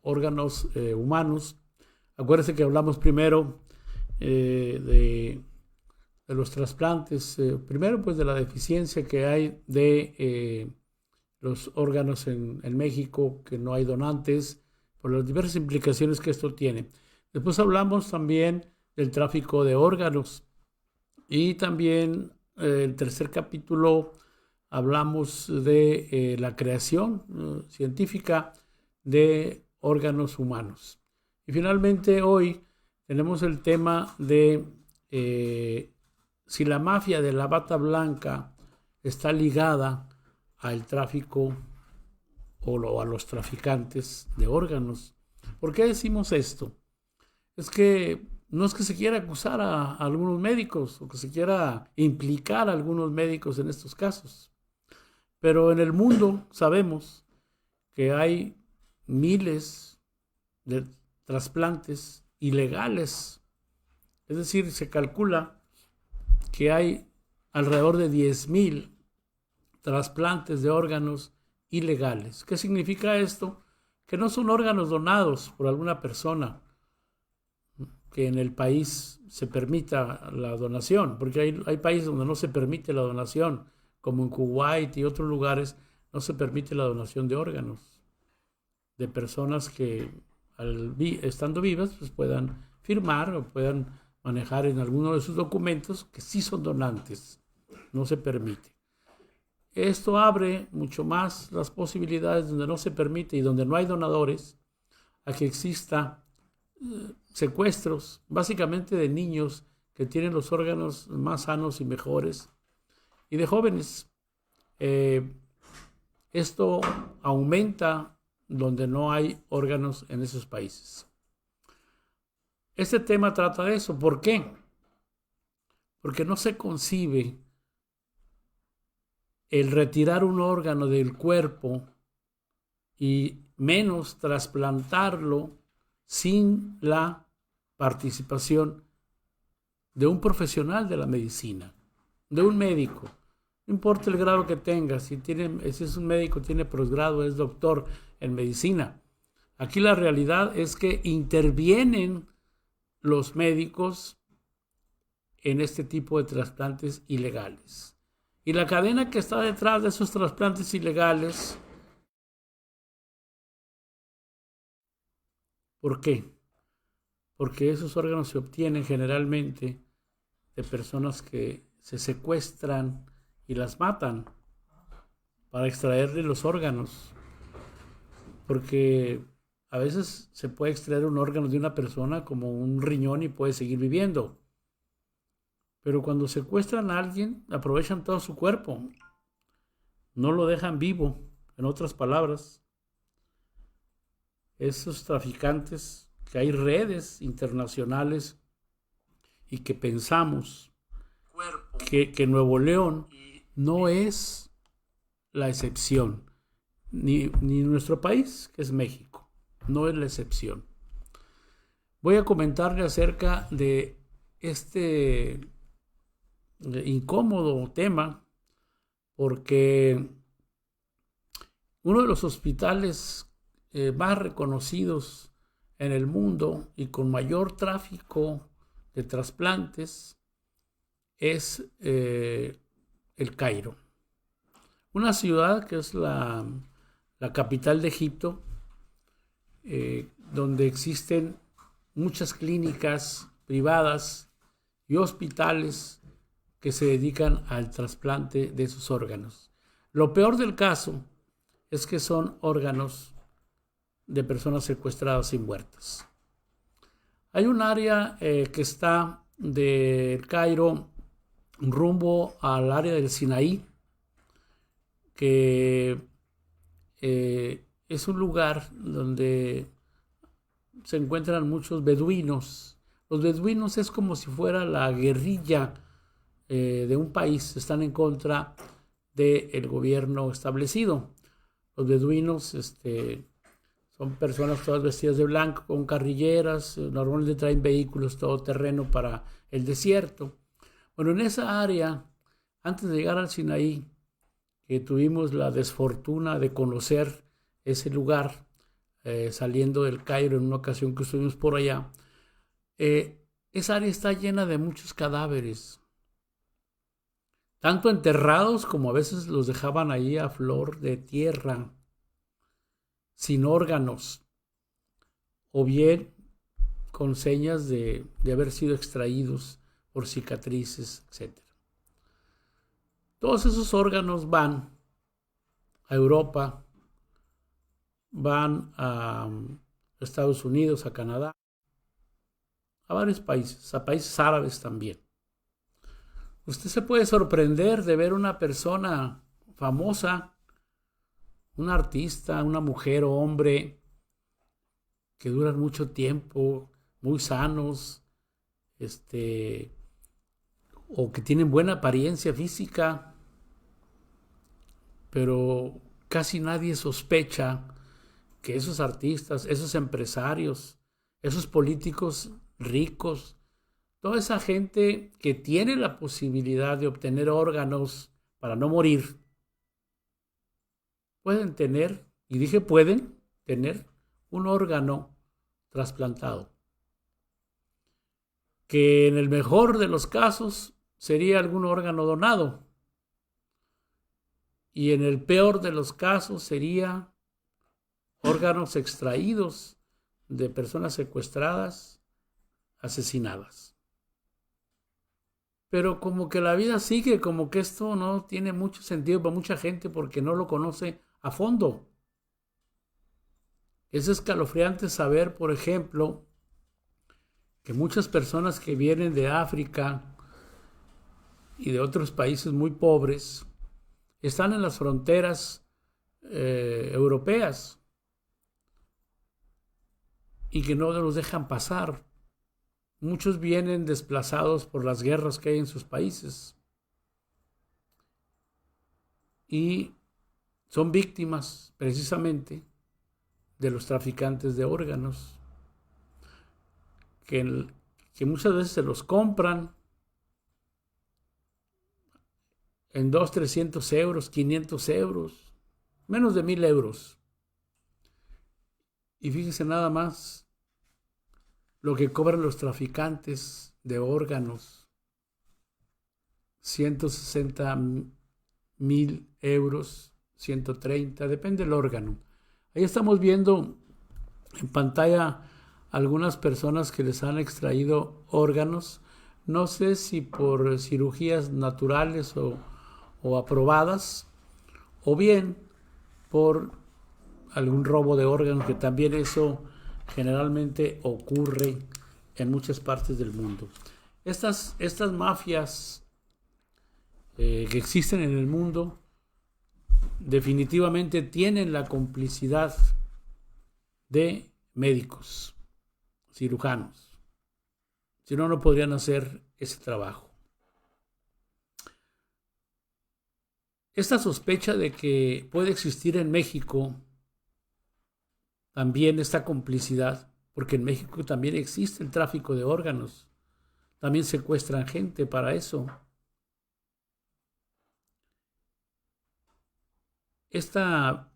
órganos humanos. Acuérdense que hablamos primero de los trasplantes. Primero, pues de la deficiencia que hay de los órganos en México, que no hay donantes, por las diversas implicaciones que esto tiene. Después hablamos también del tráfico de órganos y también el tercer capítulo hablamos de la creación científica de órganos humanos. Y finalmente hoy tenemos el tema de si la mafia de la bata blanca está ligada al tráfico o a los traficantes de órganos. ¿Por qué decimos esto? Es que no es que se quiera acusar a algunos médicos o que se quiera implicar a algunos médicos en estos casos. Pero en el mundo sabemos que hay miles de trasplantes ilegales. Es decir, se calcula que hay alrededor de 10,000 trasplantes de órganos ilegales. ¿Qué significa esto? Que no son órganos donados por alguna persona, que en el país se permita la donación, porque hay países donde no se permite la donación, como en Kuwait y otros lugares, no se permite la donación de órganos de personas que estando vivas pues puedan firmar o puedan manejar en alguno de sus documentos que sí son donantes. No se permite. Esto abre mucho más las posibilidades donde no se permite y donde no hay donadores a que exista secuestros, básicamente de niños que tienen los órganos más sanos y mejores, y de jóvenes. Esto aumenta donde no hay órganos en esos países. Este tema trata de eso. ¿Por qué? Porque no se concibe el retirar un órgano del cuerpo y menos trasplantarlo sin la participación de un profesional de la medicina, de un médico. No importa el grado que tenga, si es un médico, tiene posgrado, es doctor en medicina. Aquí la realidad es que intervienen los médicos en este tipo de trasplantes ilegales. Y la cadena que está detrás de esos trasplantes ilegales, ¿por qué? Porque esos órganos se obtienen generalmente de personas que se secuestran y las matan para extraerle los órganos. Porque a veces se puede extraer un órgano de una persona como un riñón y puede seguir viviendo. Pero cuando secuestran a alguien, aprovechan todo su cuerpo. No lo dejan vivo. En otras palabras, esos traficantes, que hay redes internacionales y que pensamos que Nuevo León no es la excepción, ni nuestro país, que es México, no es la excepción. Voy a comentarle acerca de este incómodo tema, porque uno de los hospitales más reconocidos en el mundo y con mayor tráfico de trasplantes es El Cairo, una ciudad que es la capital de Egipto, donde existen muchas clínicas privadas y hospitales que se dedican al trasplante de esos órganos. Lo peor del caso es que son órganos de personas secuestradas y muertas. Hay un área que está del Cairo rumbo al área del Sinaí, que es un lugar donde se encuentran muchos beduinos. Los beduinos es como si fuera la guerrilla de un país, están en contra del gobierno establecido. Los beduinos son personas todas vestidas de blanco, con carrilleras, normalmente traen vehículos todoterreno para el desierto. Bueno, en esa área, antes de llegar al Sinaí, que tuvimos la desfortuna de conocer ese lugar, saliendo del Cairo en una ocasión que estuvimos por allá. Esa área está llena de muchos cadáveres, tanto enterrados como a veces los dejaban ahí a flor de tierra, sin órganos, o bien con señas de haber sido extraídos por cicatrices, etc. Todos esos órganos van a Europa, van a Estados Unidos, a Canadá, a varios países, a países árabes también. Usted se puede sorprender de ver una persona famosa, un artista, una mujer o hombre que duran mucho tiempo, muy sanos, o que tienen buena apariencia física, pero casi nadie sospecha que esos artistas, esos empresarios, esos políticos ricos, toda esa gente que tiene la posibilidad de obtener órganos para no morir, pueden tener, y dije pueden tener, un órgano trasplantado, que en el mejor de los casos sería algún órgano donado, y en el peor de los casos sería órganos extraídos de personas secuestradas, asesinadas. Pero como que la vida sigue, como que esto no tiene mucho sentido para mucha gente porque no lo conoce a fondo. Es escalofriante saber, por ejemplo, que muchas personas que vienen de África y de otros países muy pobres están en las fronteras europeas y que no los dejan pasar. Muchos vienen desplazados por las guerras que hay en sus países y son víctimas precisamente de los traficantes de órganos, que muchas veces se los compran en 200, 300 euros, 500 euros, menos de 1,000 euros. Y fíjense nada más lo que cobran los traficantes de órganos: 160,000 euros, 130, depende del órgano. Ahí estamos viendo en pantalla algunas personas que les han extraído órganos, no sé si por cirugías naturales o aprobadas, o bien por algún robo de órganos, que también eso generalmente ocurre en muchas partes del mundo. Estas mafias que existen en el mundo definitivamente tienen la complicidad de médicos, cirujanos. Si no, no podrían hacer ese trabajo. Esta sospecha de que puede existir en México también esta complicidad, porque en México también existe el tráfico de órganos, también secuestran gente para eso. Esta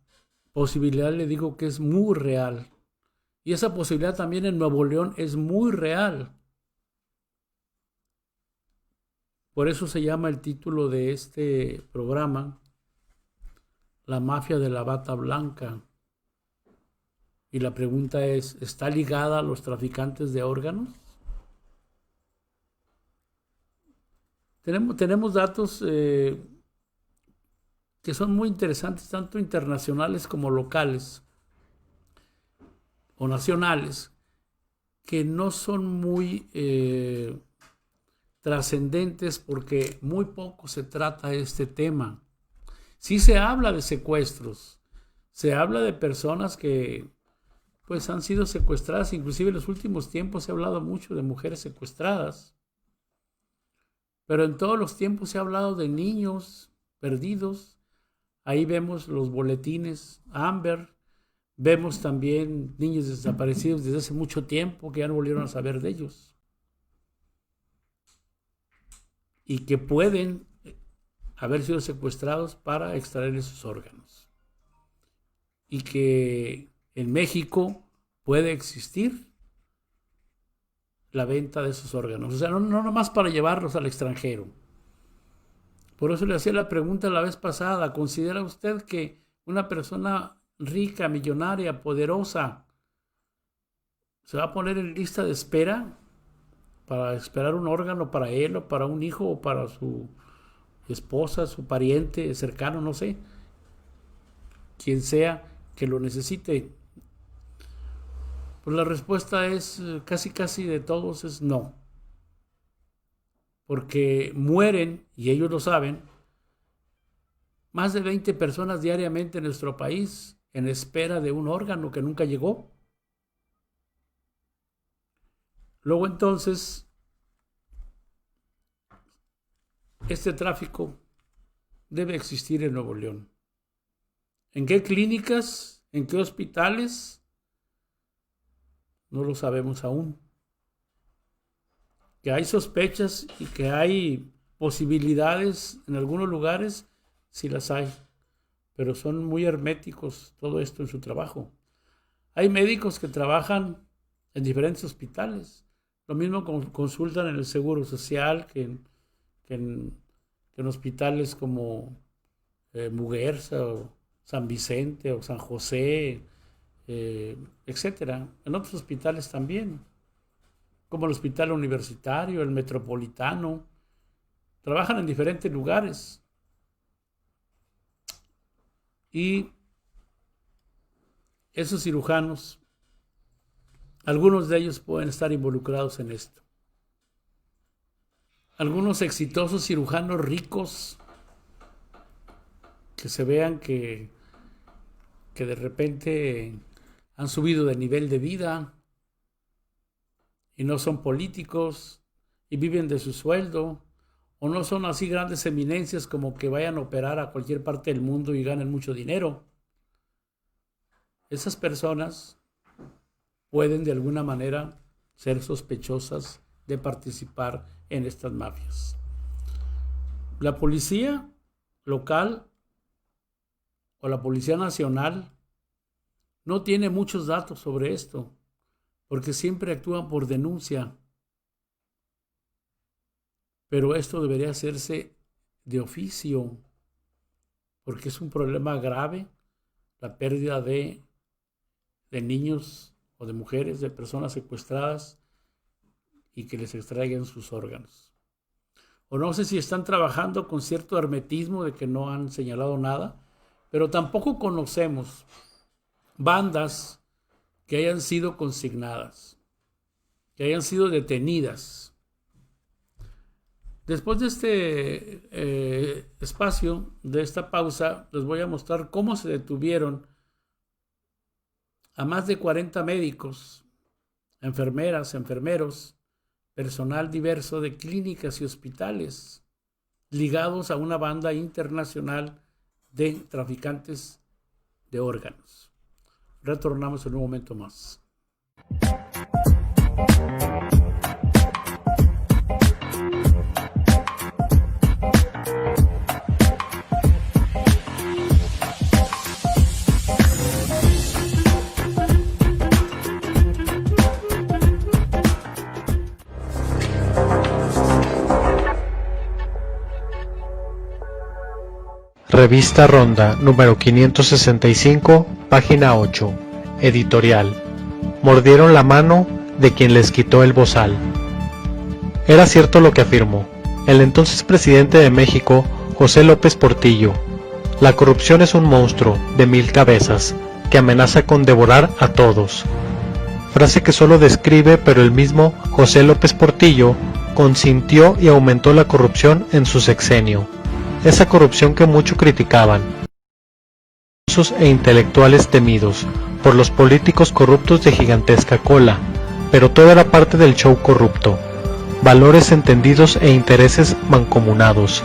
posibilidad, le digo, que es muy real, y esa posibilidad también en Nuevo León es muy real. Por eso se llama el título de este programa La mafia de la bata blanca. Y la pregunta es, ¿está ligada a los traficantes de órganos? Tenemos datos que son muy interesantes, tanto internacionales como locales o nacionales, que no son muy trascendentes porque muy poco se trata de este tema. Sí se habla de secuestros, se habla de personas que pues han sido secuestradas, inclusive en los últimos tiempos se ha hablado mucho de mujeres secuestradas, pero en todos los tiempos se ha hablado de niños perdidos. Ahí vemos los boletines Amber, vemos también niños desaparecidos desde hace mucho tiempo que ya no volvieron a saber de ellos y que pueden haber sido secuestrados para extraer esos órganos, y que en México puede existir la venta de esos órganos. O sea, no nomás para llevarlos al extranjero. Por eso le hacía la pregunta la vez pasada. ¿Considera usted que una persona rica, millonaria, poderosa, se va a poner en lista de espera para esperar un órgano para él o para un hijo o para su esposa, su pariente cercano, no sé, quien sea que lo necesite? Pues la respuesta es casi de todos es no. Porque mueren, y ellos lo saben, más de 20 personas diariamente en nuestro país en espera de un órgano que nunca llegó. Luego entonces, este tráfico debe existir en Nuevo León. ¿En qué clínicas? ¿En qué hospitales? No lo sabemos aún. Que hay sospechas y que hay posibilidades en algunos lugares, sí las hay, pero son muy herméticos todo esto en su trabajo. Hay médicos que trabajan en diferentes hospitales, lo mismo consultan en el Seguro Social que en hospitales como Muguerza o San Vicente o San José, etcétera. En otros hospitales también, como el Hospital Universitario, el Metropolitano, trabajan en diferentes lugares. Y esos cirujanos, algunos de ellos pueden estar involucrados en esto. Algunos exitosos cirujanos ricos que se vean que de repente han subido de nivel de vida y no son políticos y viven de su sueldo, o no son así grandes eminencias como que vayan a operar a cualquier parte del mundo y ganen mucho dinero. Esas personas pueden de alguna manera ser sospechosas de participar en estas mafias. La policía local o la Policía Nacional no tiene muchos datos sobre esto, porque siempre actúan por denuncia. Pero esto debería hacerse de oficio, porque es un problema grave, la pérdida de niños o de mujeres, de personas secuestradas y que les extraigan sus órganos. O no sé si están trabajando con cierto hermetismo de que no han señalado nada, pero tampoco conocemos bandas que hayan sido consignadas, que hayan sido detenidas. Después de este espacio, de esta pausa, les voy a mostrar cómo se detuvieron a más de 40 médicos, enfermeras, enfermeros, personal diverso de clínicas y hospitales, ligados a una banda internacional de traficantes de órganos. Retornamos en un momento más. Revista Ronda, número 565, página 8. Editorial. Mordieron la mano de quien les quitó el bozal. Era cierto lo que afirmó el entonces presidente de México, José López Portillo. La corrupción es un monstruo de 1000 cabezas que amenaza con devorar a todos. Frase que solo describe, pero el mismo José López Portillo consintió y aumentó la corrupción en su sexenio. Esa corrupción que mucho criticaban, e intelectuales temidos por los políticos corruptos de gigantesca cola, pero todo era parte del show corrupto, valores entendidos e intereses mancomunados.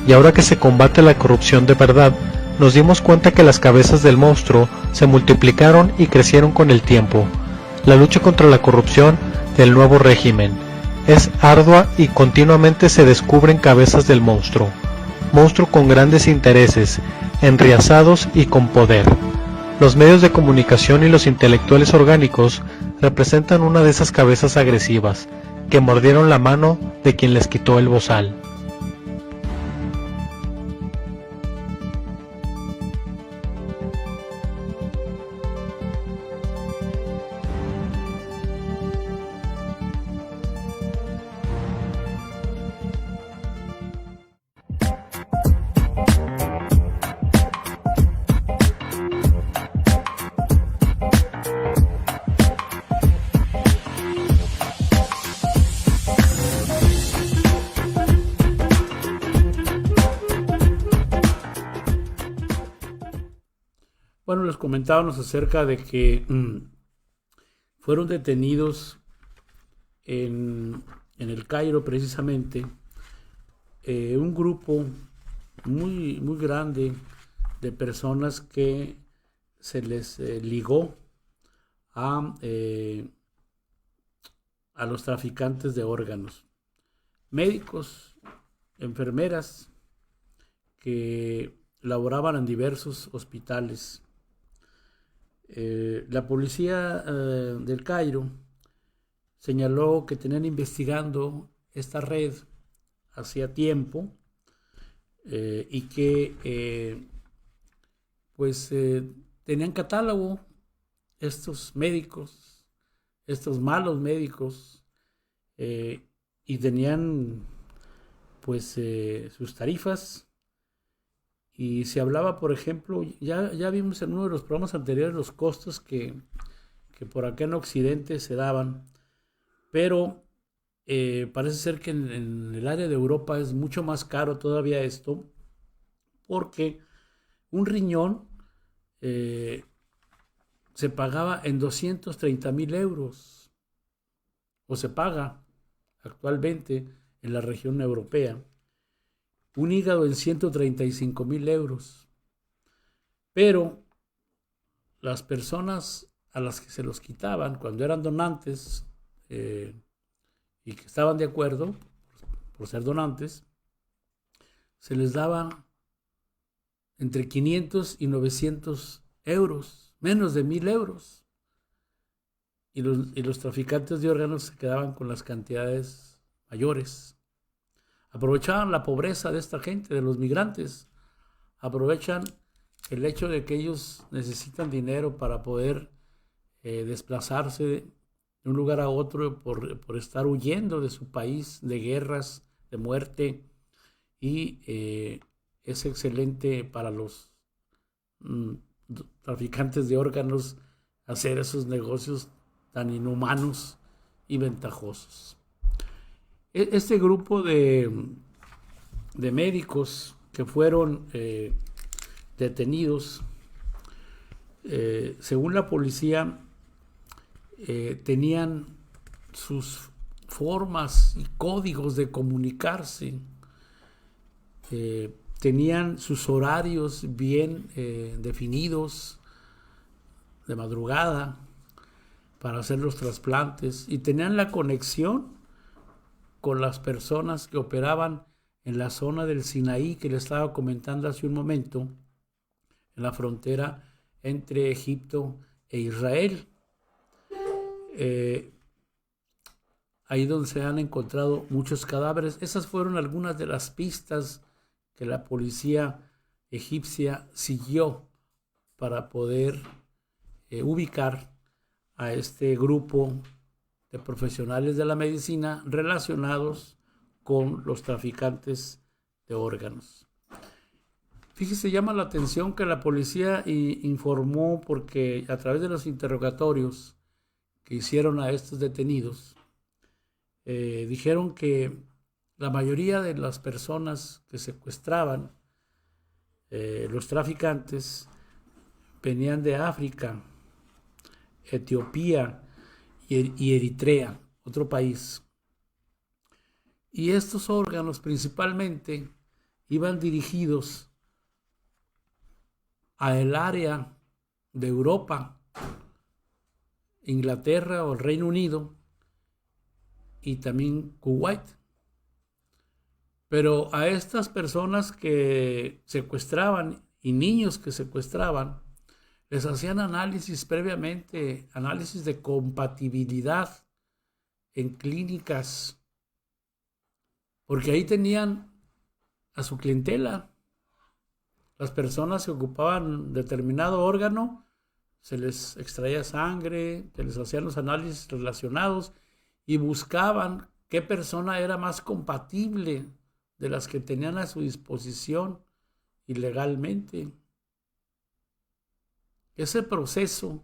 Y ahora que se combate la corrupción de verdad, nos dimos cuenta que las cabezas del monstruo se multiplicaron y crecieron con el tiempo. La lucha contra la corrupción del nuevo régimen es ardua y continuamente se descubren cabezas del monstruo con grandes intereses, enriezados y con poder. Los medios de comunicación y los intelectuales orgánicos representan una de esas cabezas agresivas que mordieron la mano de quien les quitó el bozal. Bueno, les comentábamos acerca de que fueron detenidos en el Cairo precisamente un grupo muy, muy grande de personas que se les ligó a los traficantes de órganos, médicos, enfermeras que laboraban en diversos hospitales. La policía del Cairo señaló que tenían investigando esta red hacía tiempo y que tenían catálogo estos médicos, estos malos médicos, y tenían sus tarifas. Y se hablaba, por ejemplo, ya vimos en uno de los programas anteriores los costos que por acá en Occidente se daban, pero parece ser que en el área de Europa es mucho más caro todavía esto, porque un riñón se pagaba en 230,000 euros, o se paga actualmente en la región europea. Un hígado en 135,000 euros. Pero las personas a las que se los quitaban cuando eran donantes y que estaban de acuerdo por ser donantes, se les daba entre 500 y 900 euros, menos de 1,000 euros. Y los traficantes de órganos se quedaban con las cantidades mayores. Aprovechaban la pobreza de esta gente, de los migrantes. Aprovechan el hecho de que ellos necesitan dinero para poder desplazarse de un lugar a otro por estar huyendo de su país, de guerras, de muerte. Y es excelente para los traficantes de órganos hacer esos negocios tan inhumanos y ventajosos. Este grupo de médicos que fueron detenidos, según la policía, tenían sus formas y códigos de comunicarse, tenían sus horarios bien definidos de madrugada para hacer los trasplantes, y tenían la conexión con las personas que operaban en la zona del Sinaí que le estaba comentando hace un momento, en la frontera entre Egipto e Israel. Ahí donde se han encontrado muchos cadáveres. Esas fueron algunas de las pistas que la policía egipcia siguió para poder ubicar a este grupo de profesionales de la medicina relacionados con los traficantes de órganos. Fíjese, llama la atención que la policía informó, porque a través de los interrogatorios que hicieron a estos detenidos, dijeron que la mayoría de las personas que secuestraban los traficantes venían de África, Etiopía y Eritrea, otro país. Y estos órganos principalmente iban dirigidos al área de Europa, Inglaterra o el Reino Unido, y también Kuwait. Pero a estas personas que secuestraban y niños que secuestraban, Les hacían análisis previamente, análisis de compatibilidad en clínicas, porque ahí tenían a su clientela. Las personas que ocupaban determinado órgano, se les extraía sangre, se les hacían los análisis relacionados y buscaban qué persona era más compatible de las que tenían a su disposición ilegalmente. Ese proceso,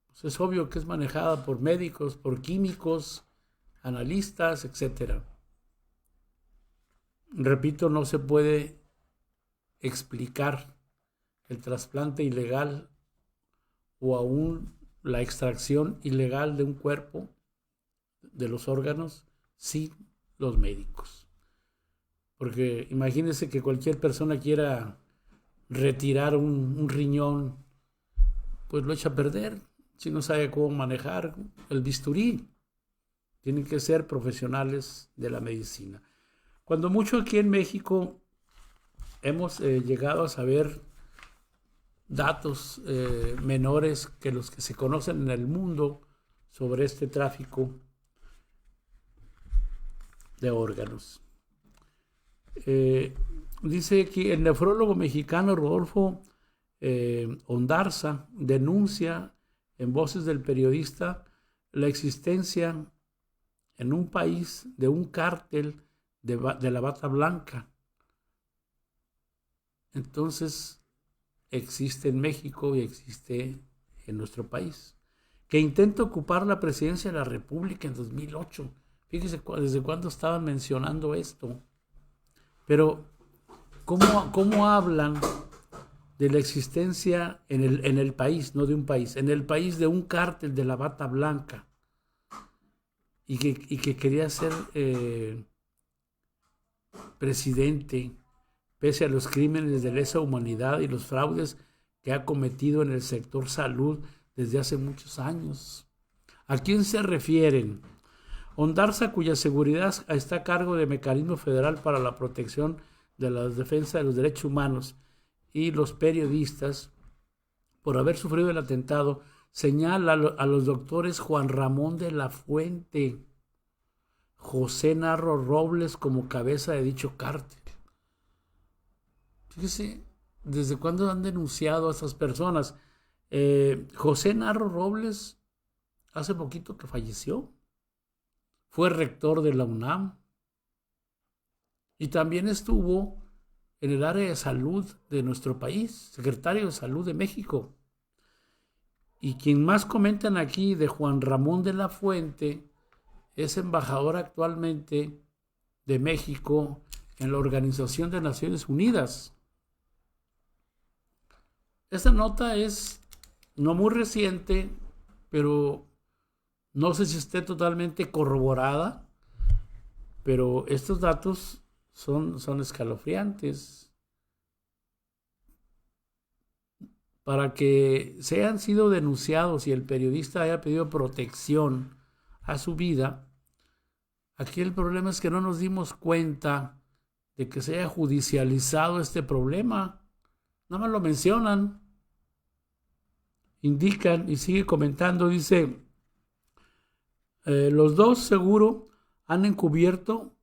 pues es obvio que es manejada por médicos, por químicos, analistas, etc. Repito, no se puede explicar el trasplante ilegal o aún la extracción ilegal de un cuerpo, de los órganos, sin los médicos. Porque imagínense que cualquier persona quiera retirar un riñón, pues lo echa a perder si no sabe cómo manejar el bisturí. Tienen que ser profesionales de la medicina. Cuando mucho aquí en México hemos llegado a saber datos menores que los que se conocen en el mundo sobre este tráfico de órganos. Dice que el nefrólogo mexicano Rodolfo Ondarza denuncia en Voces del Periodista la existencia en un país de un cártel de la bata blanca. Entonces existe en México y existe en nuestro país, que intenta ocupar la presidencia de la República en 2008. Fíjese desde cuándo estaban mencionando esto. Pero ¿cómo hablan de la existencia en el país, no de un país, en el país de un cártel de la bata blanca y que quería ser presidente pese a los crímenes de lesa humanidad y los fraudes que ha cometido en el sector salud desde hace muchos años? ¿A quién se refieren? Ondarza, cuya seguridad está a cargo del Mecanismo Federal para la Protección de la Defensa de los Derechos Humanos, y los periodistas, por haber sufrido el atentado, señala a los doctores Juan Ramón de la Fuente, José Narro Robles como cabeza de dicho cártel. Fíjese, ¿desde cuándo han denunciado a esas personas? José Narro Robles, hace poquito que falleció, fue rector de la UNAM y también estuvo en el área de salud de nuestro país, secretario de Salud de México. Y quien más comentan aquí de Juan Ramón de la Fuente es embajador actualmente de México en la Organización de Naciones Unidas. Esta nota es no muy reciente, pero no sé si esté totalmente corroborada, pero estos datos son escalofriantes. Para que se hayan sido denunciados y el periodista haya pedido protección a su vida, aquí el problema es que no nos dimos cuenta de que se haya judicializado este problema. Nada más lo mencionan, indican y sigue comentando, dice, los dos seguro han encubierto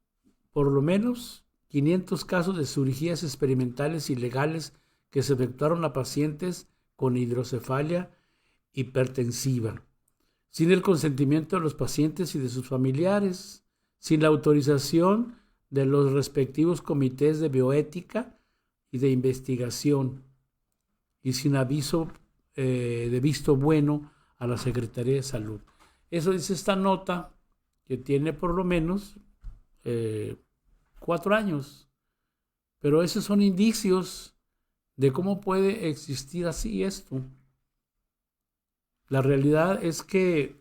por lo menos 500 casos de cirugías experimentales ilegales que se efectuaron a pacientes con hidrocefalia hipertensiva, sin el consentimiento de los pacientes y de sus familiares, sin la autorización de los respectivos comités de bioética y de investigación, y sin aviso de visto bueno a la Secretaría de Salud. Eso dice esta nota, que tiene por lo menos 4 años. Pero esos son indicios de cómo puede existir así esto. La realidad es que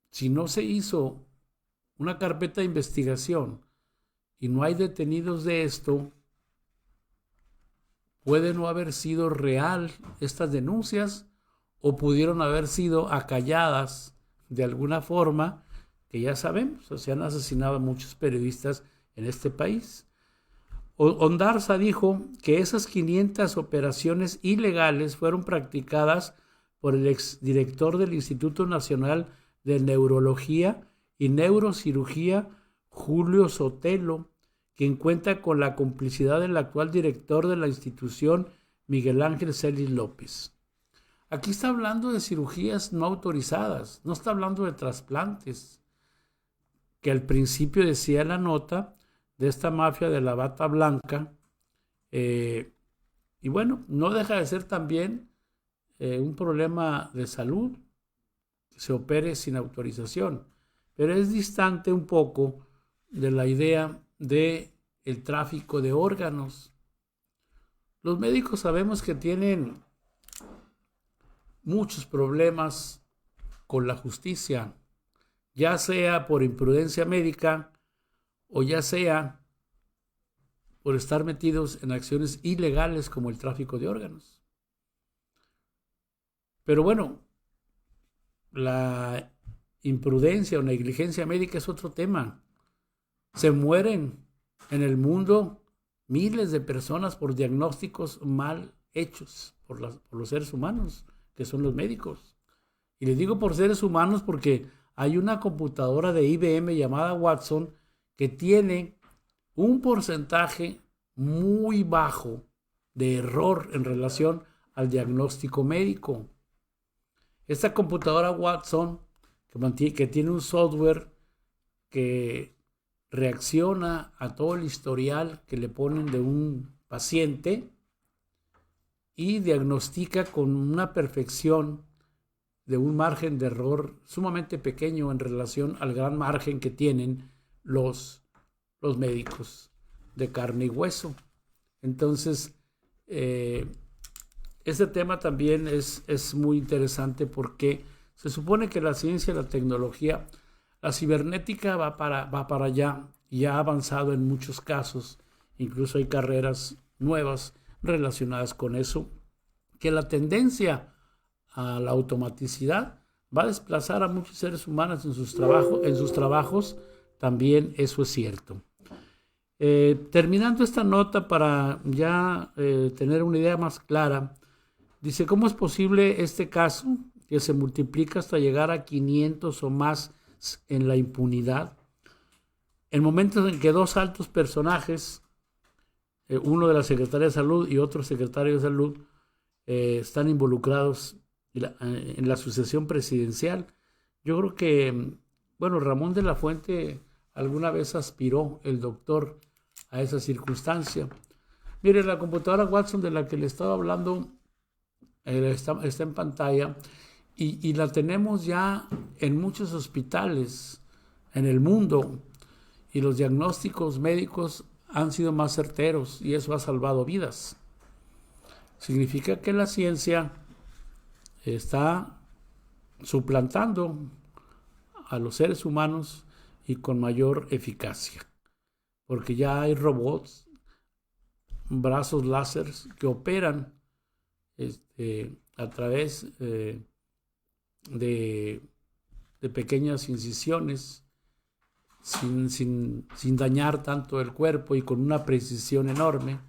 si no se hizo una carpeta de investigación y no hay detenidos de esto, puede no haber sido real estas denuncias o pudieron haber sido acalladas de alguna forma, que ya sabemos, se han asesinado a muchos periodistas en este país. Ondarza dijo que esas 500 operaciones ilegales fueron practicadas por el exdirector del Instituto Nacional de Neurología y Neurocirugía, Julio Sotelo, quien cuenta con la complicidad del actual director de la institución, Miguel Ángel Celis López. Aquí está hablando de cirugías no autorizadas, no está hablando de trasplantes, que al principio decía la nota de esta mafia de la bata blanca, y bueno, no deja de ser también un problema de salud que se opere sin autorización, pero es distante un poco de la idea de el tráfico de órganos. Los médicos sabemos que tienen muchos problemas con la justicia, ya sea por imprudencia médica o ya sea por estar metidos en acciones ilegales como el tráfico de órganos. Pero bueno, la imprudencia o negligencia médica es otro tema. Se mueren en el mundo miles de personas por diagnósticos mal hechos por los seres humanos, que son los médicos. Y les digo por seres humanos porque hay una computadora de IBM llamada Watson que tiene un porcentaje muy bajo de error en relación al diagnóstico médico. Esta computadora Watson, que tiene un software que reacciona a todo el historial que le ponen de un paciente y diagnostica con una perfección de un margen de error sumamente pequeño en relación al gran margen que tienen los médicos de carne y hueso. Entonces, este tema también es muy interesante porque se supone que la ciencia, la tecnología, la cibernética va para allá y ha avanzado en muchos casos. Incluso hay carreras nuevas relacionadas con eso, que la tendencia a la automaticidad va a desplazar a muchos seres humanos en sus trabajos, también eso es cierto. Terminando esta nota para ya tener una idea más clara, dice, ¿cómo es posible este caso que se multiplica hasta llegar a 500 o más en la impunidad? En momentos en que dos altos personajes, uno de la Secretaría de Salud y otro secretario de Salud, están involucrados en la sucesión presidencial. Yo creo que, bueno, Ramón de la Fuente alguna vez aspiró, el doctor, a esa circunstancia. Mire, la computadora Watson de la que le estaba hablando está en pantalla y la tenemos ya en muchos hospitales en el mundo y los diagnósticos médicos han sido más certeros y eso ha salvado vidas. Significa que la ciencia está suplantando a los seres humanos y con mayor eficacia, porque ya hay robots, brazos láser que operan a través de pequeñas incisiones sin dañar tanto el cuerpo y con una precisión enorme,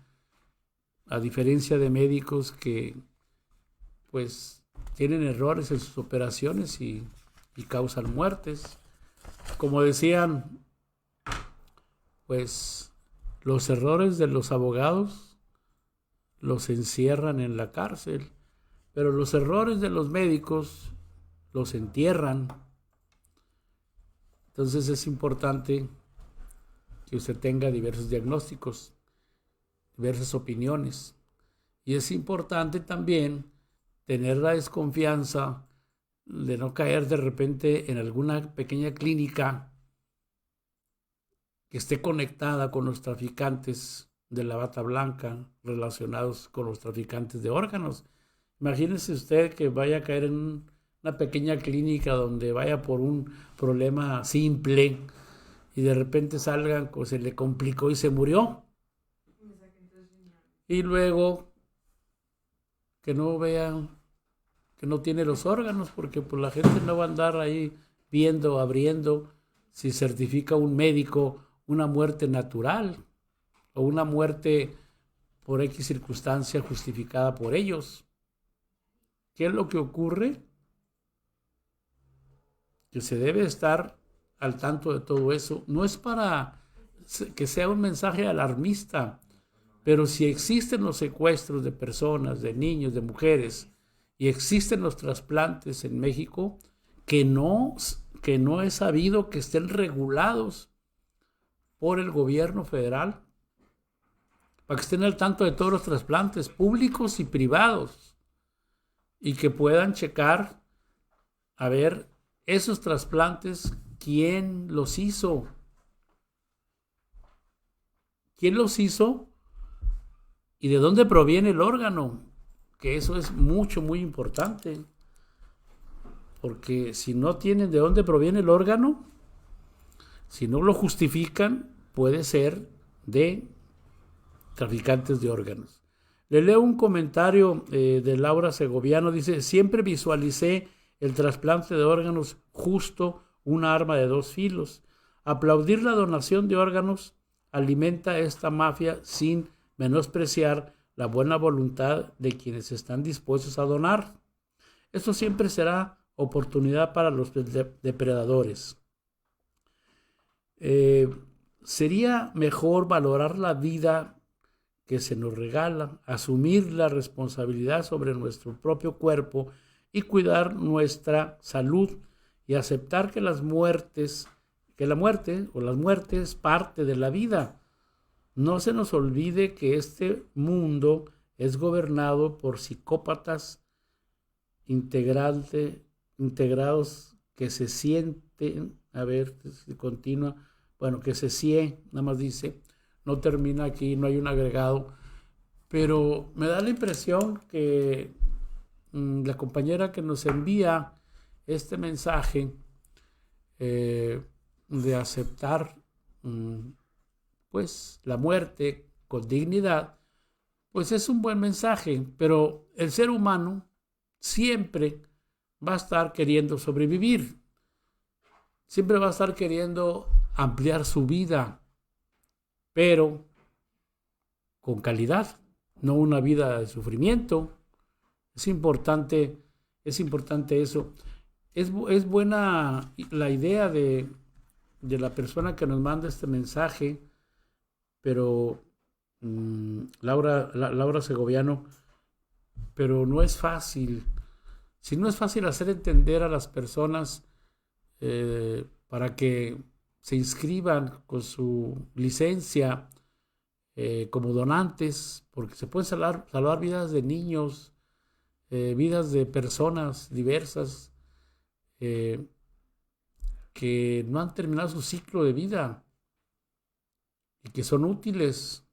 a diferencia de médicos que pues tienen errores en sus operaciones y causan muertes. Como decían, pues los errores de los abogados los encierran en la cárcel, pero los errores de los médicos los entierran. Entonces es importante que usted tenga diversos diagnósticos, diversas opiniones. Y es importante también tener la desconfianza de no caer de repente en alguna pequeña clínica que esté conectada con los traficantes de la bata blanca relacionados con los traficantes de órganos. Imagínese usted que vaya a caer en una pequeña clínica donde vaya por un problema simple y de repente salgan, se le complicó y se murió. Y luego que no vean que no tiene los órganos, porque pues la gente no va a andar ahí viendo, abriendo, si certifica un médico una muerte natural. o una muerte por X circunstancia justificada por ellos. ¿Qué es lo que ocurre? Que se debe estar al tanto de todo eso. No es para que sea un mensaje alarmista, pero si existen los secuestros de personas, de niños, de mujeres, y existen los trasplantes en México, que no es sabido que estén regulados por el gobierno federal, para que estén al tanto de todos los trasplantes públicos y privados, y que puedan checar, a ver, esos trasplantes, ¿quién los hizo? ¿Quién los hizo? ¿Y de dónde proviene el órgano? Que eso es muy importante. Porque si no tienen de dónde proviene el órgano, si no lo justifican, puede ser de traficantes de órganos. Le leo un comentario de Laura Segoviano. Dice: siempre visualicé el trasplante de órganos justo una arma de dos filos. Aplaudir la donación de órganos alimenta esta mafia sin menospreciar la buena voluntad de quienes están dispuestos a donar. Esto siempre será oportunidad para los depredadores. Sería mejor valorar la vida que se nos regala, asumir la responsabilidad sobre nuestro propio cuerpo y cuidar nuestra salud y aceptar que la muerte es parte de la vida. No se nos olvide que este mundo es gobernado por psicópatas integrados que se sienten, nada más dice, no termina aquí, no hay un agregado, pero me da la impresión que la compañera que nos envía este mensaje de aceptar pues la muerte con dignidad, pues es un buen mensaje, pero el ser humano siempre va a estar queriendo sobrevivir, siempre va a estar queriendo ampliar su vida, pero con calidad, no una vida de sufrimiento. Es importante eso. Es buena la idea de la persona que nos manda este mensaje, pero Laura Segoviano, pero no es fácil. Si no es fácil hacer entender a las personas para que se inscriban con su licencia como donantes, porque se pueden salvar vidas de niños, vidas de personas diversas que no han terminado su ciclo de vida y que son útiles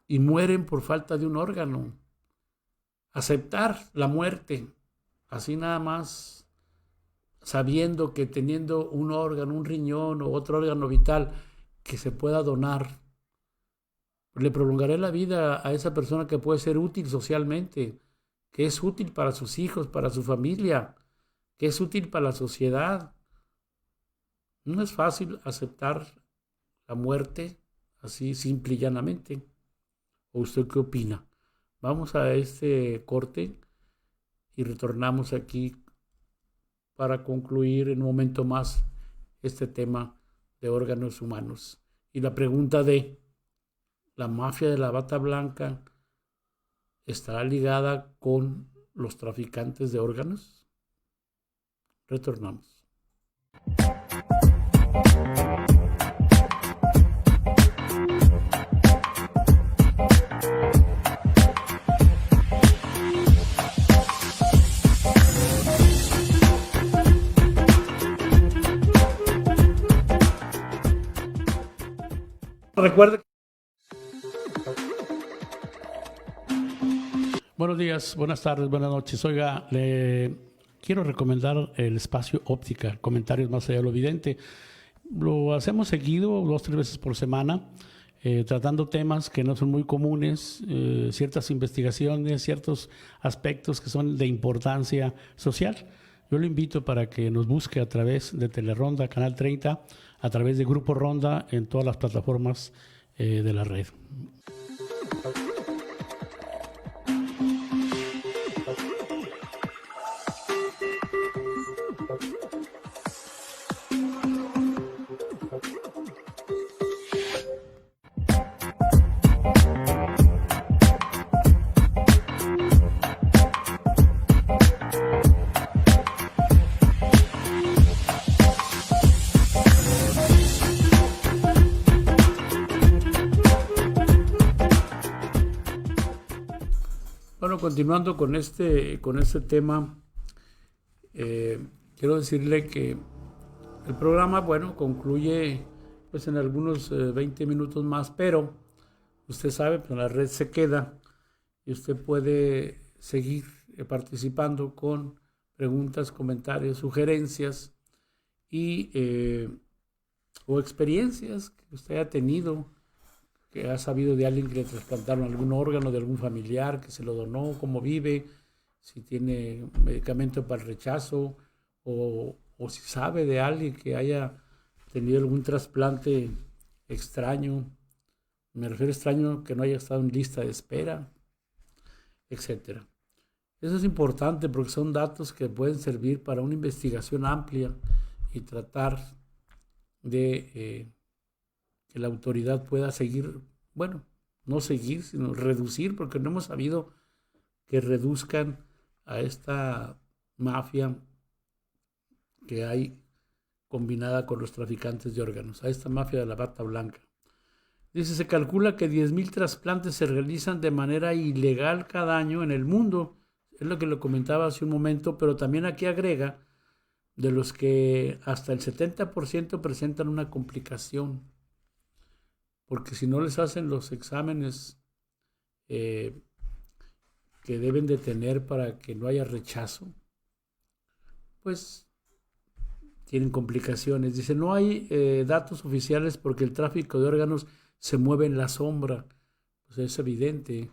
y mueren por falta de un órgano. Aceptar la muerte, así nada más, sabiendo que teniendo un órgano, un riñón o otro órgano vital que se pueda donar, le prolongaré la vida a esa persona que puede ser útil socialmente, que es útil para sus hijos, para su familia, que es útil para la sociedad. No es fácil aceptar la muerte así simple y llanamente. ¿O usted qué opina? Vamos a este corte y retornamos aquí para concluir en un momento más este tema de órganos humanos. Y la pregunta de ¿la mafia de la bata blanca estará ligada con los traficantes de órganos? Retornamos. Recuerde. Buenos días, buenas tardes, buenas noches. Oiga, le quiero recomendar el espacio Óptica, comentarios más allá de lo evidente. Lo hacemos seguido, 2-3 veces por semana, tratando temas que no son muy comunes, ciertas investigaciones, ciertos aspectos que son de importancia social. Yo lo invito para que nos busque a través de Teleronda, Canal 30, a través de Grupo Ronda en todas las plataformas de la red. Bueno, continuando con este tema, quiero decirle que el programa, bueno, concluye pues en algunos 20 minutos más, pero usted sabe, pues la red se queda y usted puede seguir participando con preguntas, comentarios, sugerencias y o experiencias que usted haya tenido, que ha sabido de alguien que le trasplantaron algún órgano, de algún familiar que se lo donó, cómo vive, si tiene medicamento para el rechazo, o si sabe de alguien que haya tenido algún trasplante extraño. Me refiero a extraño que no haya estado en lista de espera, etc. Eso es importante porque son datos que pueden servir para una investigación amplia y tratar de que la autoridad pueda seguir, bueno, no seguir, sino reducir, porque no hemos sabido que reduzcan a esta mafia que hay combinada con los traficantes de órganos, a esta mafia de la bata blanca. Dice, se calcula que 10,000 trasplantes se realizan de manera ilegal cada año en el mundo. Es lo que lo comentaba hace un momento, pero también aquí agrega de los que hasta el 70% presentan una complicación. Porque si no les hacen los exámenes que deben de tener para que no haya rechazo, pues tienen complicaciones. Dice, no hay datos oficiales porque el tráfico de órganos se mueve en la sombra. Pues es evidente,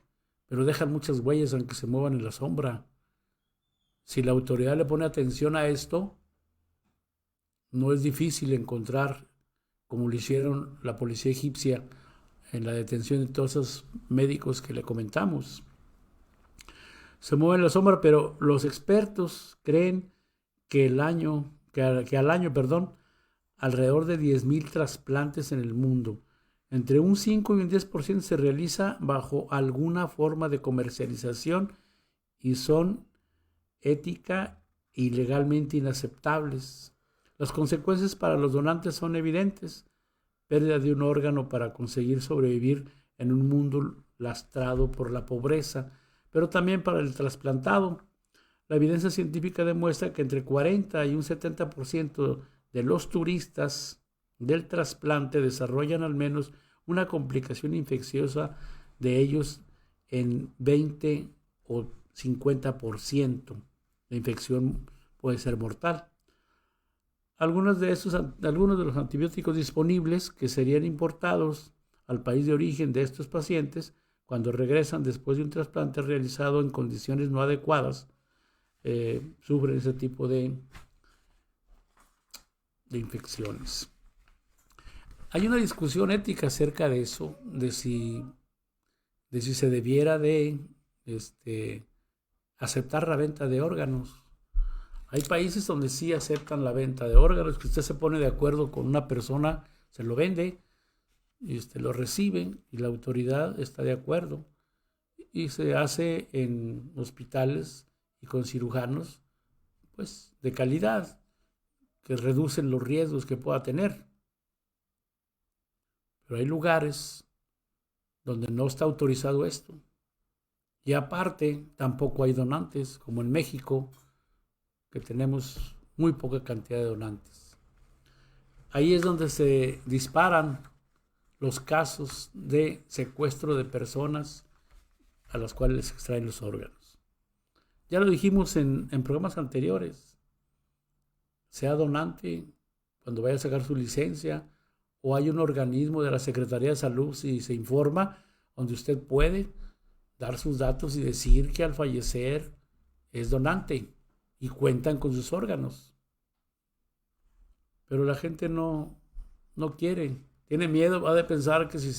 pero dejan muchas huellas aunque se muevan en la sombra. Si la autoridad le pone atención a esto, no es difícil encontrar, como lo hicieron la policía egipcia en la detención de todos esos médicos que le comentamos. Se mueve en la sombra, pero los expertos creen que al año, alrededor de 10,000 trasplantes en el mundo. Entre un 5 y un 10% se realiza bajo alguna forma de comercialización y son ética y legalmente inaceptables. Las consecuencias para los donantes son evidentes: pérdida de un órgano para conseguir sobrevivir en un mundo lastrado por la pobreza, pero también para el trasplantado. La evidencia científica demuestra que entre 40 y un 70% de los turistas del trasplante desarrollan al menos una complicación infecciosa de ellos en 20 o 50%. La infección puede ser mortal. Algunos de los antibióticos disponibles que serían importados al país de origen de estos pacientes cuando regresan después de un trasplante realizado en condiciones no adecuadas, sufren ese tipo de infecciones. Hay una discusión ética acerca de eso, de si se debiera de aceptar la venta de órganos. Hay países donde sí aceptan la venta de órganos, que usted se pone de acuerdo con una persona, se lo vende, y lo reciben y la autoridad está de acuerdo. Y se hace en hospitales y con cirujanos pues, de calidad, que reducen los riesgos que pueda tener. Pero hay lugares donde no está autorizado esto. Y aparte, tampoco hay donantes, como en México, que tenemos muy poca cantidad de donantes. Ahí es donde se disparan los casos de secuestro de personas a las cuales les extraen los órganos. Ya lo dijimos en programas anteriores. Sea donante cuando vaya a sacar su licencia, o hay un organismo de la Secretaría de Salud, si se informa, donde usted puede dar sus datos y decir que al fallecer es donante. y cuentan con sus órganos. Pero la gente no quiere, tiene miedo, va a pensar que si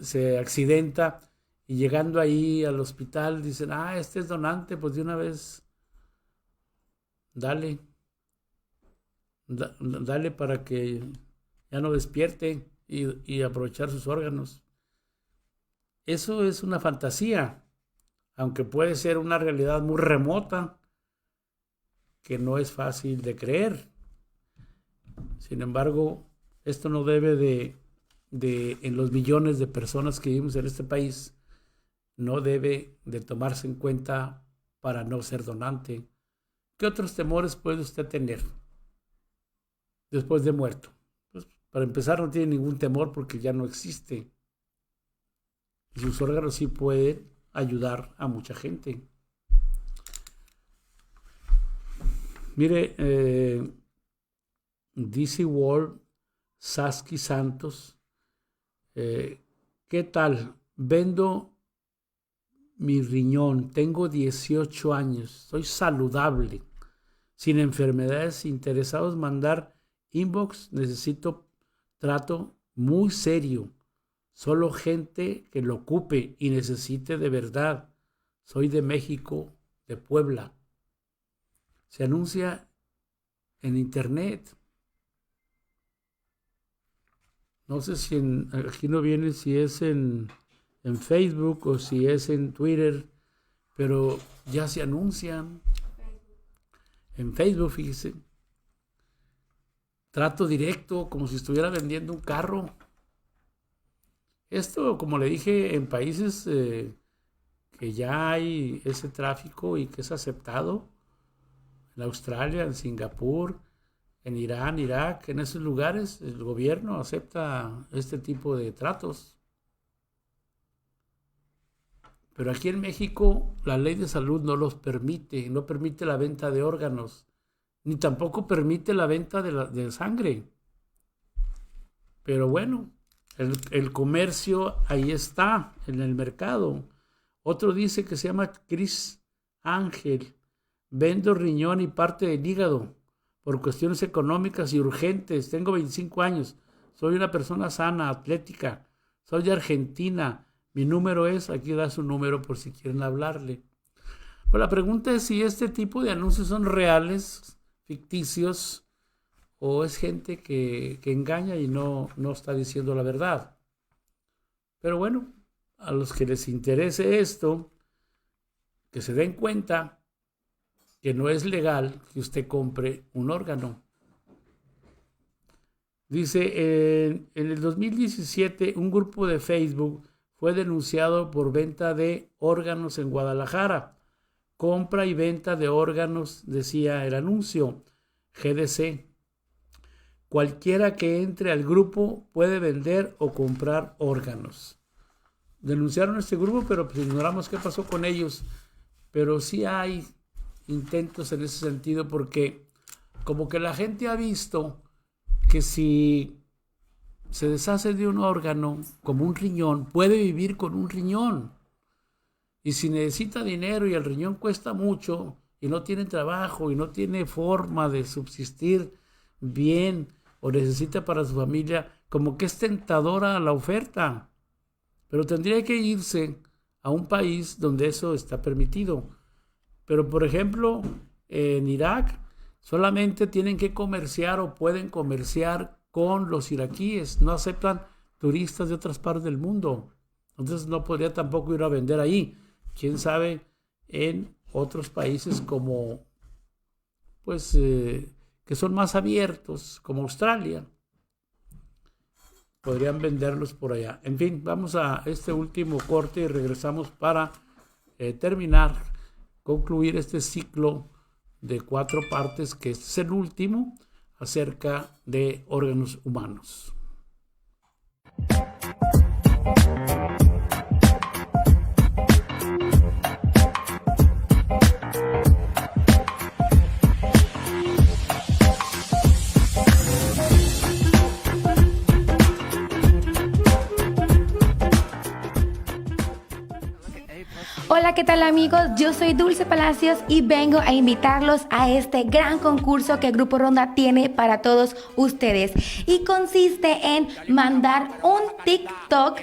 se accidenta y llegando ahí al hospital dicen, este es donante, pues de una vez dale para que ya no despierte y aprovechar sus órganos. Eso es una fantasía, aunque puede ser una realidad muy remota que no es fácil de creer. Sin embargo, esto no debe de en los millones de personas que vivimos en este país, no debe de tomarse en cuenta para no ser donante. ¿Qué otros temores puede usted tener después de muerto? Pues, para empezar, no tiene ningún temor porque ya no existe. Y sus órganos sí pueden ayudar a mucha gente. Mire, DC World, Sasky Santos, ¿qué tal? Vendo mi riñón, tengo 18 años, soy saludable, sin enfermedades, interesados mandar inbox, necesito trato muy serio, solo gente que lo ocupe y necesite de verdad. Soy de México, de Puebla. Se anuncia en internet. No sé si aquí no viene si es en Facebook o si es en Twitter, pero ya se anuncian. En Facebook, fíjese. Trato directo, como si estuviera vendiendo un carro. Esto, como le dije, en países que ya hay ese tráfico y que es aceptado, en Australia, en Singapur, en Irán, Irak, en esos lugares, el gobierno acepta este tipo de tratos. Pero aquí en México la ley de salud no los permite, no permite la venta de órganos, ni tampoco permite la venta de sangre. Pero bueno, el comercio ahí está, en el mercado. Otro dice que se llama Chris Ángel, vendo riñón y parte del hígado por cuestiones económicas y urgentes. Tengo 25 años, soy una persona sana, atlética, soy de Argentina. Mi número es, aquí da su número por si quieren hablarle. Pero la pregunta es si este tipo de anuncios son reales, ficticios, o es gente que engaña y no está diciendo la verdad. Pero bueno, a los que les interese esto, que se den cuenta que no es legal que usted compre un órgano. Dice, en el 2017, un grupo de Facebook fue denunciado por venta de órganos en Guadalajara. Compra y venta de órganos, decía el anuncio, GDC. Cualquiera que entre al grupo puede vender o comprar órganos. Denunciaron este grupo, pero pues ignoramos qué pasó con ellos. Pero sí hay intentos en ese sentido porque como que la gente ha visto que si se deshace de un órgano como un riñón, puede vivir con un riñón. Y si necesita dinero y el riñón cuesta mucho y no tiene trabajo y no tiene forma de subsistir bien o necesita para su familia, como que es tentadora la oferta. Pero tendría que irse a un país donde eso está permitido. Pero, por ejemplo, en Irak solamente tienen que comerciar o pueden comerciar con los iraquíes. No aceptan turistas de otras partes del mundo. Entonces no podría tampoco ir a vender ahí. Quién sabe en otros países como, pues, que son más abiertos, como Australia. Podrían venderlos por allá. En fin, vamos a este último corte y regresamos para concluir este ciclo de 4 partes, que este es el último, acerca de órganos humanos. Hola, ¿qué tal amigos? Yo soy Dulce Palacios y vengo a invitarlos a este gran concurso que Grupo Ronda tiene para todos ustedes. Y consiste en mandar un TikTok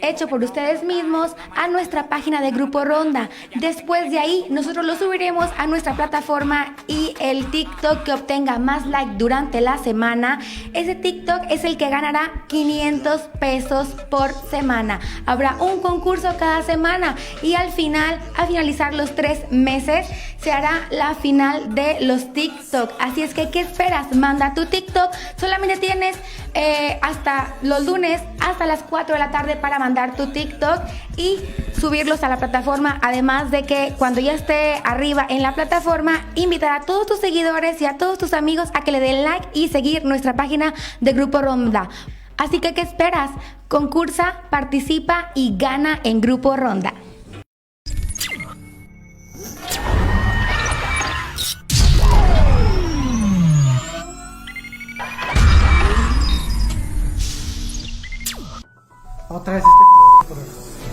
hecho por ustedes mismos a nuestra página de Grupo Ronda. Después de ahí nosotros lo subiremos a nuestra plataforma y el TikTok que obtenga más like durante la semana, ese TikTok es el que ganará 500 pesos por semana. Habrá un concurso cada semana y al finalizar los 3 meses se hará la final de los TikTok. Así es que, ¿qué esperas? Manda tu TikTok. Solamente tienes hasta los lunes, hasta las 4 de la tarde para mandar tu TikTok y subirlos a la plataforma. Además de que cuando ya esté arriba en la plataforma, invitar a todos tus seguidores y a todos tus amigos a que le den like y seguir nuestra página de Grupo Ronda. Así que, ¿qué esperas? Concursa, participa y gana en Grupo Ronda. Otra vez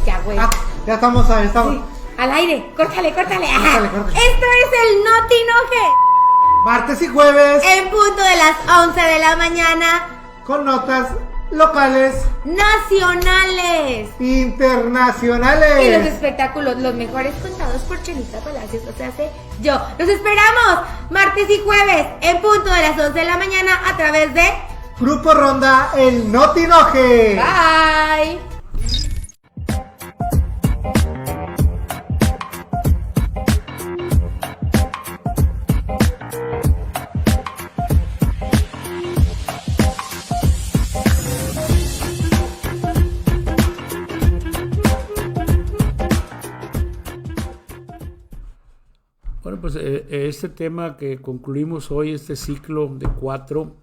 Ya, güey. Ya estamos ahí, estamos. Sí. Al aire, córtale. Córtale. Esto es el No Te Enojes. Martes y jueves, En punto de las 11 de la mañana, con notas locales, nacionales. internacionales. Y los espectáculos, los mejores contados por Chelita Palacios, o sea, yo. Los esperamos martes y jueves en punto de las 11 de la mañana a través de Grupo Ronda, el No Te Enojes. Bye. Bueno, pues este tema que concluimos hoy, este ciclo de 4,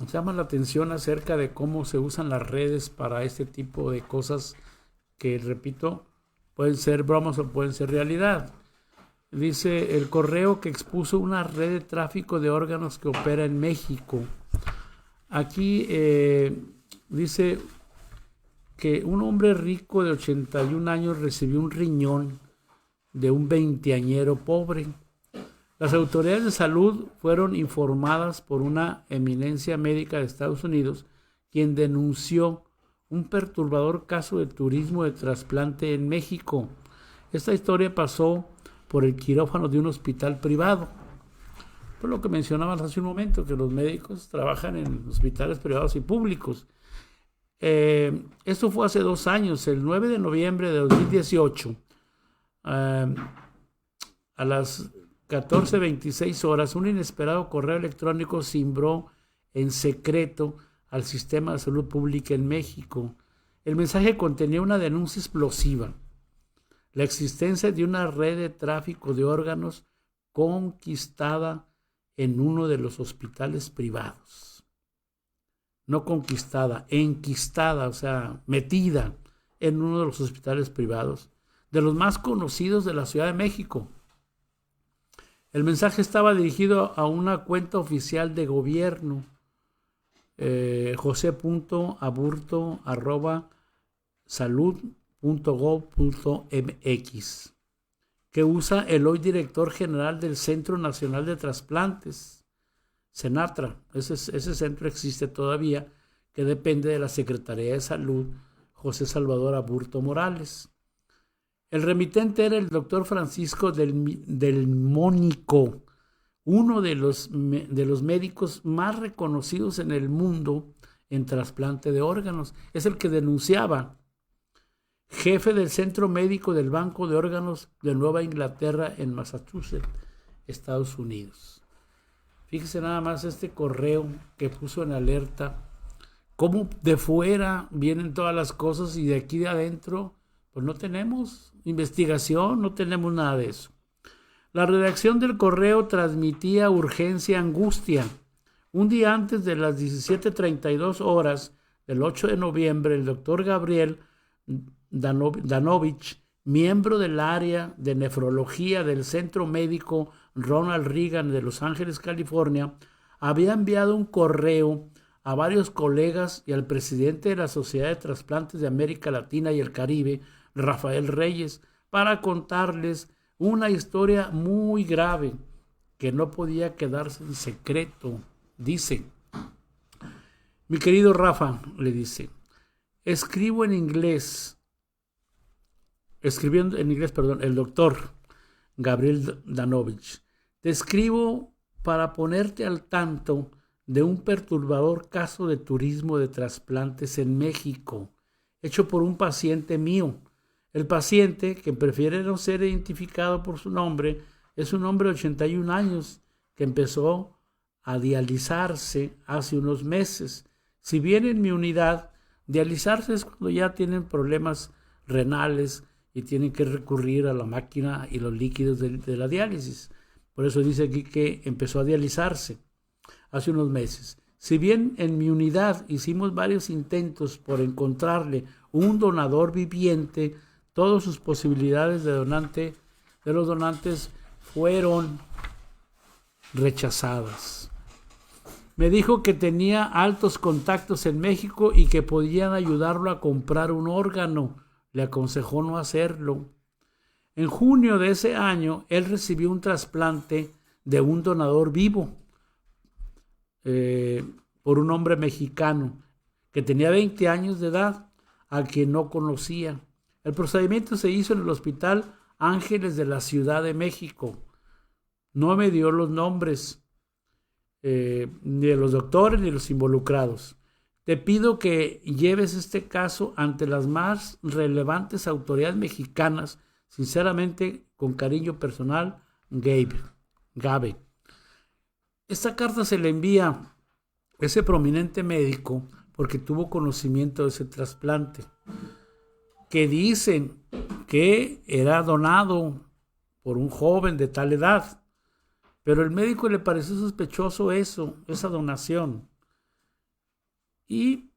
llama la atención acerca de cómo se usan las redes para este tipo de cosas que, repito, pueden ser bromas o pueden ser realidad. Dice el correo que expuso una red de tráfico de órganos que opera en México. Aquí dice que un hombre rico de 81 años recibió un riñón de un veinteañero pobre. Las autoridades de salud fueron informadas por una eminencia médica de Estados Unidos, quien denunció un perturbador caso de turismo de trasplante en México. Esta historia pasó por el quirófano de un hospital privado. Por lo que mencionabas hace un momento, que los médicos trabajan en hospitales privados y públicos. Esto fue hace 2 años, el 9 de noviembre de 2018. A las 14:26 horas, un inesperado correo electrónico cimbró en secreto al sistema de salud pública en México. El mensaje contenía una denuncia explosiva: la existencia de una red de tráfico de órganos conquistada en uno de los hospitales privados. No conquistada, enquistada, o sea, metida en uno de los hospitales privados, de los más conocidos de la Ciudad de México. El mensaje estaba dirigido a una cuenta oficial de gobierno, jose.aburto@salud.gov.mx, que usa el hoy director general del Centro Nacional de Trasplantes, Senatra. Ese centro existe todavía, que depende de la Secretaría de Salud, José Salvador Aburto Morales. El remitente era el doctor Francisco del Mónico, uno de los médicos más reconocidos en el mundo en trasplante de órganos. Es el que denunciaba, jefe del Centro Médico del Banco de Órganos de Nueva Inglaterra en Massachusetts, Estados Unidos. Fíjese nada más este correo que puso en alerta, cómo de fuera vienen todas las cosas y de aquí de adentro pues no tenemos investigación, no tenemos nada de eso. La redacción del correo transmitía urgencia, angustia. Un día antes de las 17:32 horas del 8 de noviembre, el doctor Gabriel Danovich, miembro del área de nefrología del Centro Médico Ronald Reagan de Los Ángeles, California, había enviado un correo a varios colegas y al presidente de la Sociedad de Trasplantes de América Latina y el Caribe, Rafael Reyes, para contarles una historia muy grave que no podía quedarse en secreto. Dice: mi querido Rafa, le dice, escribiendo en inglés, el doctor Gabriel Danovich, te escribo para ponerte al tanto de un perturbador caso de turismo de trasplantes en México, hecho por un paciente mío. El paciente, que prefiere no ser identificado por su nombre, es un hombre de 81 años que empezó a dializarse hace unos meses. Si bien en mi unidad, dializarse es cuando ya tienen problemas renales y tienen que recurrir a la máquina y los líquidos de la diálisis. Por eso dice aquí que empezó a dializarse hace unos meses. Si bien en mi unidad hicimos varios intentos por encontrarle un donador viviente, todas sus posibilidades de los donantes fueron rechazadas. Me dijo que tenía altos contactos en México y que podían ayudarlo a comprar un órgano. Le aconsejó no hacerlo. En junio de ese año, él recibió un trasplante de un donador vivo por un hombre mexicano que tenía 20 años de edad, a quien no conocía. El procedimiento se hizo en el Hospital Ángeles de la Ciudad de México. No me dio los nombres ni de los doctores ni de los involucrados. Te pido que lleves este caso ante las más relevantes autoridades mexicanas. Sinceramente, con cariño personal, Gabe. Esta carta se le envía a ese prominente médico porque tuvo conocimiento de ese trasplante, que dicen que era donado por un joven de tal edad. Pero el médico le pareció sospechoso esa donación. Y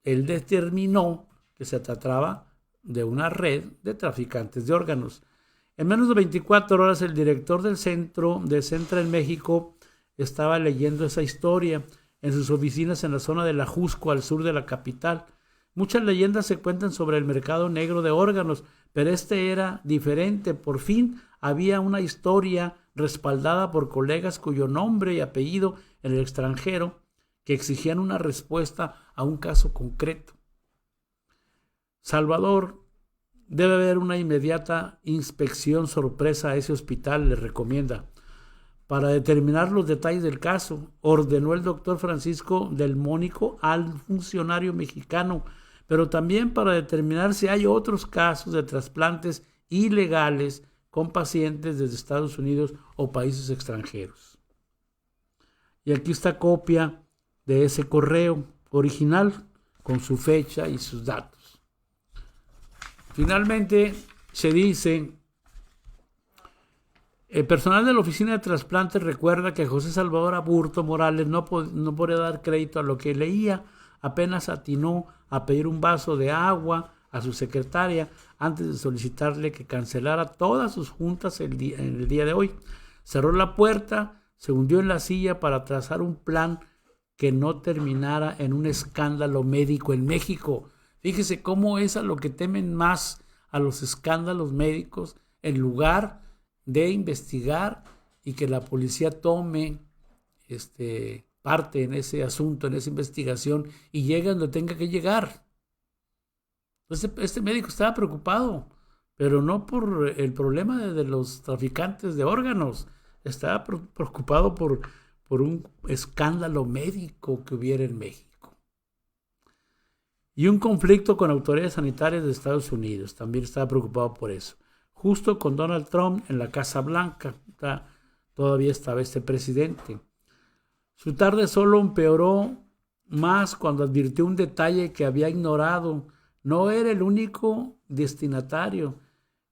él determinó que se trataba de una red de traficantes de órganos. En menos de 24 horas, el director del centro de Centra en México estaba leyendo esa historia en sus oficinas en la zona de la Jusco, al sur de la capital. Muchas leyendas se cuentan sobre el mercado negro de órganos, pero este era diferente. Por fin había una historia respaldada por colegas cuyo nombre y apellido en el extranjero, que exigían una respuesta a un caso concreto. Salvador, debe haber una inmediata inspección sorpresa a ese hospital, le recomienda. Para determinar los detalles del caso, ordenó el doctor Francisco del Mónico al funcionario mexicano, pero también para determinar si hay otros casos de trasplantes ilegales con pacientes desde Estados Unidos o países extranjeros. Y aquí está copia de ese correo original con su fecha y sus datos. Finalmente se dice: el personal de la oficina de trasplantes recuerda que José Salvador Aburto Morales no podía dar crédito a lo que leía. Apenas atinó a pedir un vaso de agua a su secretaria antes de solicitarle que cancelara todas sus juntas en el día de hoy. Cerró la puerta, se hundió en la silla para trazar un plan que no terminara en un escándalo médico en México. Fíjese cómo es a lo que temen más, a los escándalos médicos, en lugar de investigar y que la policía tome parte en ese asunto, en esa investigación, y llegue donde tenga que llegar. Entonces, este médico estaba preocupado, pero no por el problema de los traficantes de órganos. Estaba preocupado por un escándalo médico que hubiera en México. Y un conflicto con autoridades sanitarias de Estados Unidos. También estaba preocupado por eso. Justo con Donald Trump en la Casa Blanca, todavía estaba este presidente. Su tarde solo empeoró más cuando advirtió un detalle que había ignorado. No era el único destinatario.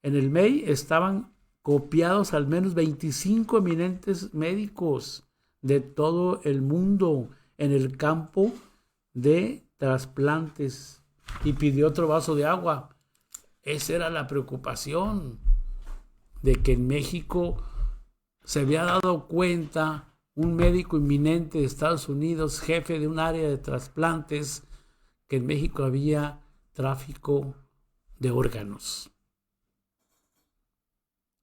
En el MEI estaban copiados al menos 25 eminentes médicos de todo el mundo en el campo de trasplantes, y pidió otro vaso de agua. Esa era la preocupación, de que en México se había dado cuenta un médico eminente de Estados Unidos, jefe de un área de trasplantes, que en México había tráfico de órganos.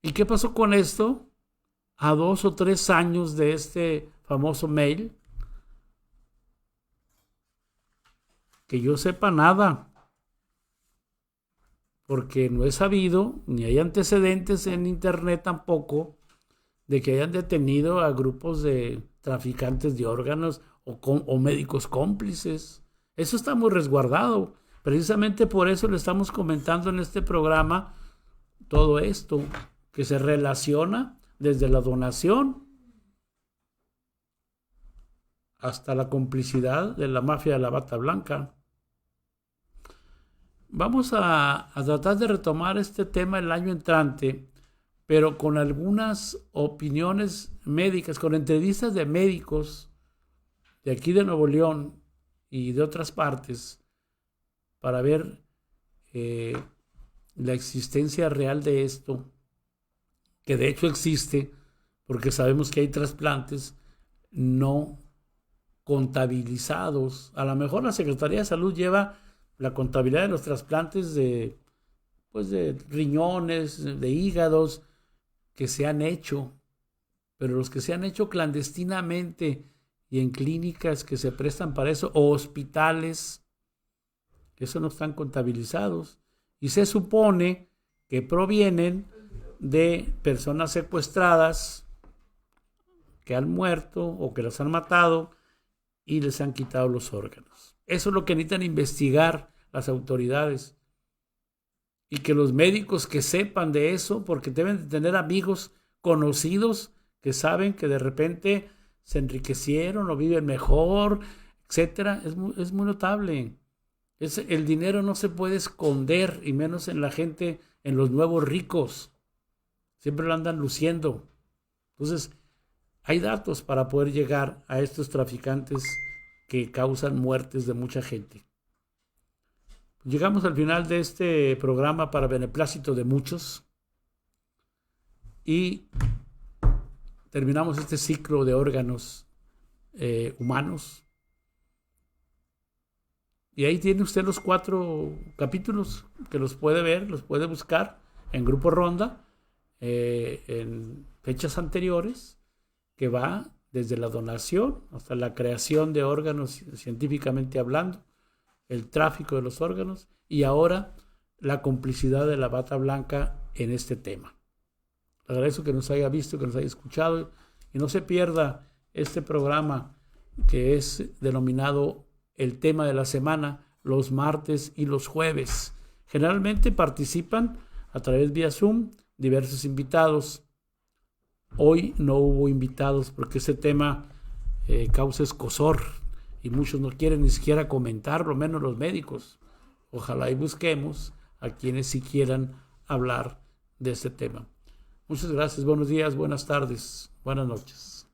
¿Y qué pasó con esto? A 2 o 3 años de este famoso mail, que yo sepa nada, porque no he sabido, ni hay antecedentes en internet tampoco, de que hayan detenido a grupos de traficantes de órganos o médicos cómplices. Eso está muy resguardado. Precisamente por eso le estamos comentando en este programa todo esto, que se relaciona desde la donación hasta la complicidad de la mafia de la bata blanca. Vamos a tratar de retomar este tema el año entrante, pero con algunas opiniones médicas, con entrevistas de médicos de aquí de Nuevo León y de otras partes, para ver la existencia real de esto, que de hecho existe, porque sabemos que hay trasplantes no contabilizados. A lo mejor la Secretaría de Salud lleva la contabilidad de los trasplantes de riñones, de hígados que se han hecho, pero los que se han hecho clandestinamente y en clínicas que se prestan para eso, o hospitales, eso no están contabilizados, y se supone que provienen de personas secuestradas que han muerto o que las han matado y les han quitado los órganos. Eso es lo que necesitan investigar las autoridades, y que los médicos que sepan de eso, porque deben de tener amigos conocidos que saben que de repente se enriquecieron o viven mejor, etcétera. Es muy notable. El dinero no se puede esconder, y menos en la gente, en los nuevos ricos. Siempre lo andan luciendo. Entonces, hay datos para poder llegar a estos traficantes que causan muertes de mucha gente. Llegamos al final de este programa para beneplácito de muchos y terminamos este ciclo de órganos humanos. Y ahí tiene usted los 4 capítulos que los puede ver, los puede buscar en Grupo Ronda, en fechas anteriores, que va desde la donación hasta la creación de órganos científicamente hablando, el tráfico de los órganos y ahora la complicidad de la bata blanca en este tema. Le agradezco que nos haya visto, que nos haya escuchado, y no se pierda este programa que es denominado el tema de la semana, los martes y los jueves. Generalmente participan a través vía Zoom diversos invitados. Hoy no hubo invitados porque ese tema causa escozor y muchos no quieren ni siquiera comentarlo, menos los médicos. Ojalá y busquemos a quienes sí quieran hablar de este tema. Muchas gracias, buenos días, buenas tardes, buenas noches.